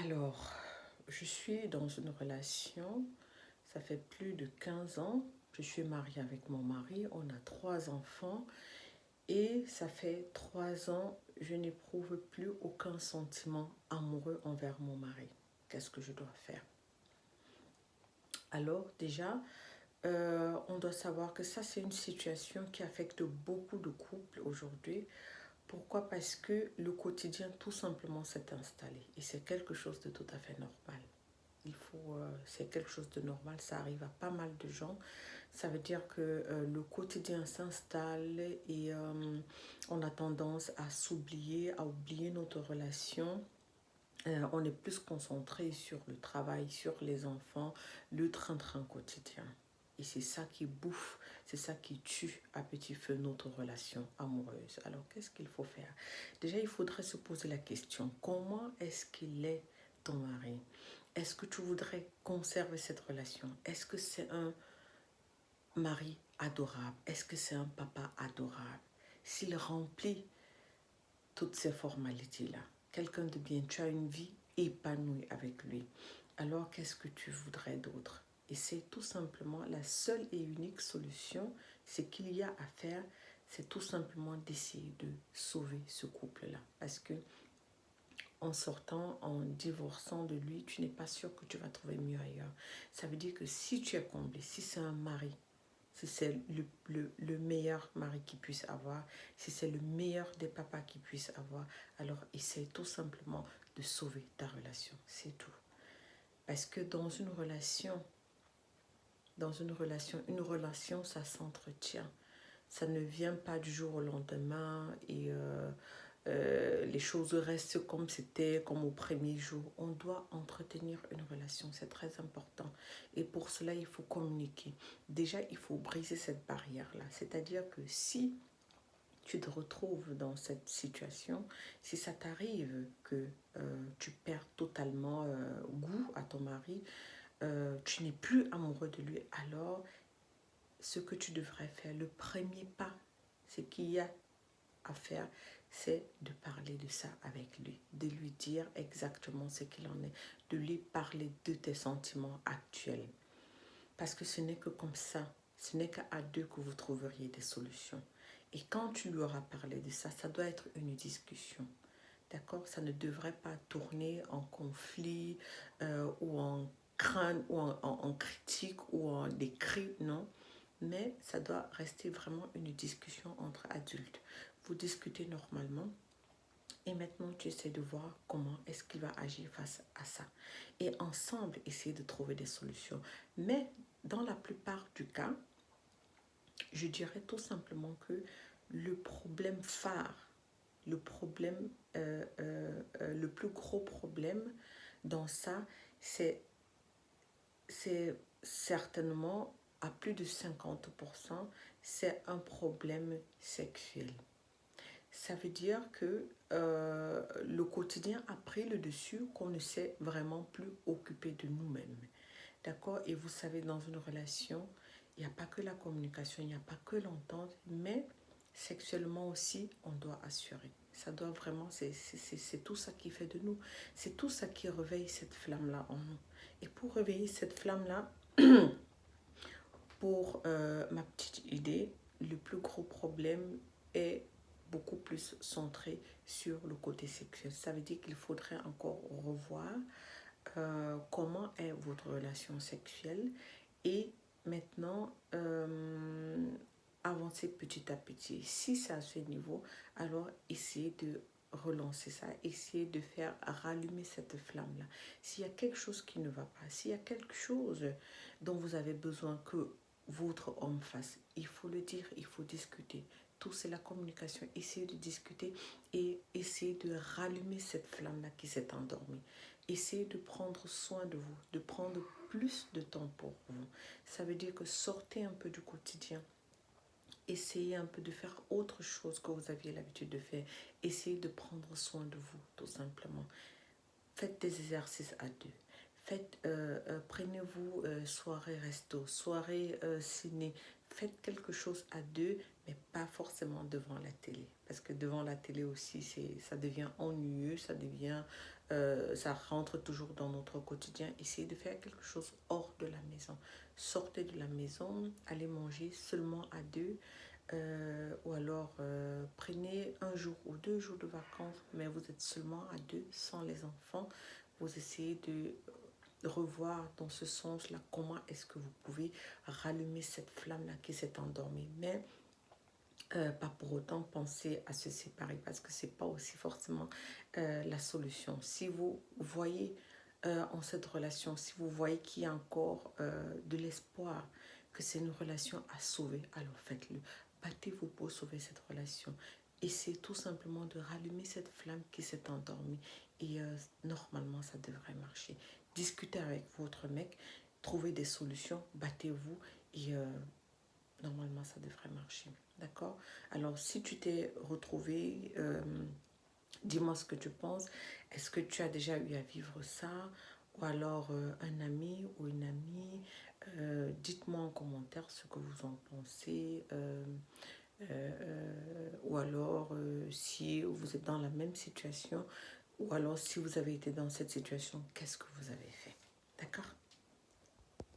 Alors, je suis dans une relation, ça fait plus de 15 ans. Je suis mariée avec mon mari, on a 3 enfants et ça fait 3 ans, je n'éprouve plus aucun sentiment amoureux envers mon mari. Qu'est-ce que je dois faire? Alors déjà, on doit savoir que ça, c'est une situation qui affecte beaucoup de couples aujourd'hui. Pourquoi? Parce que le quotidien tout simplement s'est installé et c'est quelque chose de tout à fait normal. C'est quelque chose de normal, ça arrive à pas mal de gens. Ça veut dire que le quotidien s'installe et on a tendance à s'oublier, à oublier notre relation. On est plus concentré sur le travail, sur les enfants, le train-train quotidien. Et c'est ça qui bouffe, c'est ça qui tue à petit feu notre relation amoureuse. Alors, qu'est-ce qu'il faut faire? Déjà, il faudrait se poser la question, comment est-ce qu'il est ton mari? Est-ce que tu voudrais conserver cette relation? Est-ce que c'est un mari adorable? Est-ce que c'est un papa adorable? S'il remplit toutes ces formalités-là, quelqu'un de bien, tu as une vie épanouie avec lui. Alors, qu'est-ce que tu voudrais d'autre? Et c'est tout simplement la seule et unique solution, ce qu'il y a à faire, c'est tout simplement d'essayer de sauver ce couple-là. Parce que en sortant, en divorçant de lui, tu n'es pas sûr que tu vas trouver mieux ailleurs. Ça veut dire que si tu es comblé, si c'est un mari, si c'est le meilleur mari qu'il puisse avoir, si c'est le meilleur des papas qu'il puisse avoir, alors essaye tout simplement de sauver ta relation. C'est tout. Parce que une relation, ça s'entretient. Ça ne vient pas du jour au lendemain et les choses restent comme c'était, comme au premier jour. On doit entretenir une relation, c'est très important. Et pour cela, il faut communiquer. Déjà, il faut briser cette barrière-là. C'est-à-dire que si tu te retrouves dans cette situation, si ça t'arrive que tu perds totalement goût à ton mari, tu n'es plus amoureux de lui, alors ce que tu devrais faire, le premier pas, ce qu'il y a à faire, c'est de parler de ça avec lui, de lui dire exactement ce qu'il en est, de lui parler de tes sentiments actuels. Parce que ce n'est que comme ça, ce n'est qu'à deux que vous trouveriez des solutions. Et quand tu lui auras parlé de ça, ça doit être une discussion. D'accord? Ça ne devrait pas tourner en conflit ou en crainte ou en critique ou en des cris, non. Mais ça doit rester vraiment une discussion entre adultes. Vous discutez normalement et maintenant tu essaies de voir comment est-ce qu'il va agir face à ça. Et ensemble, essayer de trouver des solutions. Mais dans la plupart du cas, je dirais tout simplement que le problème phare, le plus gros problème dans ça, c'est certainement à plus de 50%, c'est un problème sexuel. Ça veut dire que le quotidien a pris le dessus, qu'on ne sait vraiment plus occuper de nous-mêmes. D'accord? Et vous savez, dans une relation, il n'y a pas que la communication, il n'y a pas que l'entente, mais sexuellement aussi, on doit assurer. Ça doit vraiment, c'est tout ça qui fait de nous. C'est tout ça qui réveille cette flamme-là en nous. Et pour réveiller cette flamme-là, pour ma petite idée, le plus gros problème est beaucoup plus centré sur le côté sexuel. Ça veut dire qu'il faudrait encore revoir comment est votre relation sexuelle et maintenant avancer petit à petit. Si c'est à ce niveau, alors essayez de relancer ça, essayez de faire rallumer cette flamme-là. S'il y a quelque chose qui ne va pas, s'il y a quelque chose dont vous avez besoin que votre homme fasse, il faut le dire, il faut discuter. Tout c'est la communication. Essayez de discuter et essayez de rallumer cette flamme-là qui s'est endormie. Essayez de prendre soin de vous, de prendre plus de temps pour vous. Ça veut dire que sortez un peu du quotidien. Essayez un peu de faire autre chose que vous aviez l'habitude de faire. Essayez de prendre soin de vous, tout simplement. Faites des exercices à deux. Prenez-vous soirée resto, soirée ciné. Faites quelque chose à deux mais pas forcément devant la télé. Parce que devant la télé aussi, ça devient ennuyeux, ça rentre toujours dans notre quotidien. Essayez de faire quelque chose hors de la maison. Sortez de la maison, allez manger seulement à deux. Ou alors prenez un jour ou 2 jours de vacances, mais vous êtes seulement à deux, sans les enfants. Vous essayez de revoir dans ce sens-là comment est-ce que vous pouvez rallumer cette flamme-là qui s'est endormie. Mais pas pour autant penser à se séparer parce que c'est pas aussi forcément la solution. Si vous voyez en cette relation, si vous voyez qu'il y a encore de l'espoir, que c'est une relation à sauver, alors faites-le. Battez-vous pour sauver cette relation. Essayez tout simplement de rallumer cette flamme qui s'est endormie et normalement ça devrait marcher. Discutez avec votre mec, trouvez des solutions, battez-vous et normalement ça devrait marcher. D'accord? Alors, si tu t'es retrouvé, dis-moi ce que tu penses. Est-ce que tu as déjà eu à vivre ça? Ou alors un ami ou une amie? Dites-moi en commentaire ce que vous en pensez. Ou alors, si vous êtes dans la même situation, ou alors si vous avez été dans cette situation, qu'est-ce que vous avez fait? D'accord?